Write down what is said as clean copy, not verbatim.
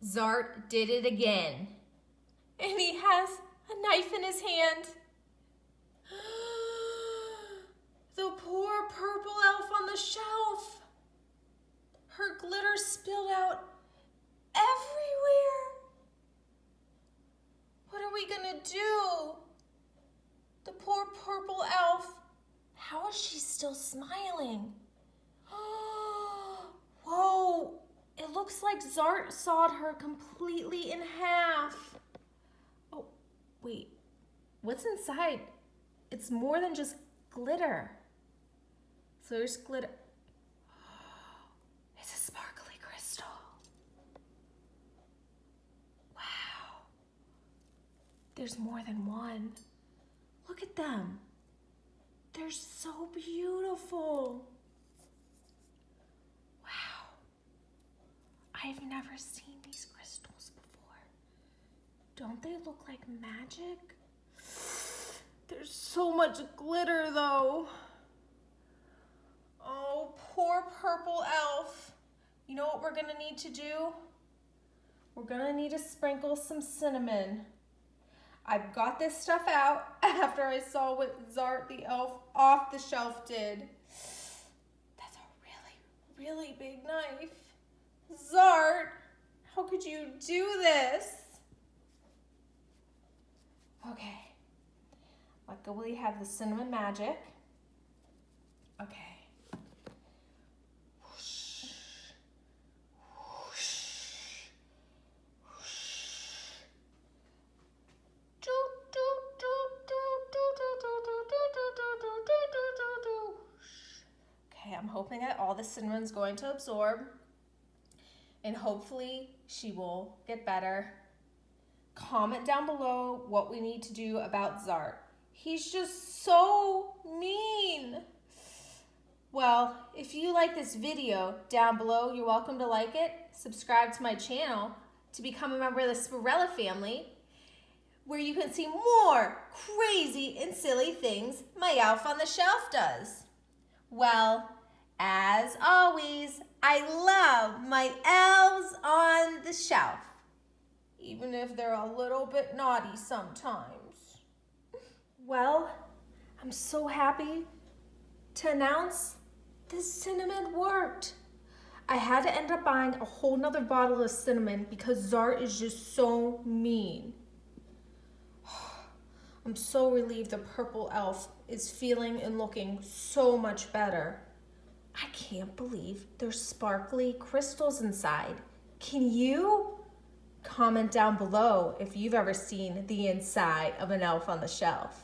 Zart did it again. And he has a knife in his hand. The poor purple elf on the shelf. Her glitter spilled out everywhere. What are we gonna do? The poor purple elf. How is she still smiling? Whoa, it looks like Zart sawed her completely in half. Oh, wait, what's inside? It's more than just glitter. So there's glitter. It's a sparkly crystal. Wow. There's more than one. Look at them. They're so beautiful. Wow. I've never seen these crystals before. Don't they look like magic? There's so much glitter though. Oh, poor purple elf. You know what we're gonna need to do? We're gonna need to sprinkle some cinnamon. I've got this stuff out after I saw what Zart the elf off the shelf did. That's a really, really big knife. Zart, how could you do this? Okay, luckily we have the cinnamon magic. Okay. Okay, I'm hoping that all the cinnamon's going to absorb and hopefully she will get better. Comment down below what we need to do about Zart. He's just so mean. Well, if you like this video down below, you're welcome to like it, subscribe to my channel to become a member of the Spirella family, where you can see more crazy and silly things my elf on the shelf does. Well, as always, I love my elves on the shelf, even if they're a little bit naughty sometimes. Well, I'm so happy to announce this cinnamon worked. I had to end up buying a whole nother bottle of cinnamon because Zart is just so mean. I'm so relieved the purple elf is feeling and looking so much better. I can't believe there's sparkly crystals inside. Can you? Comment down below if you've ever seen the inside of an elf on the shelf.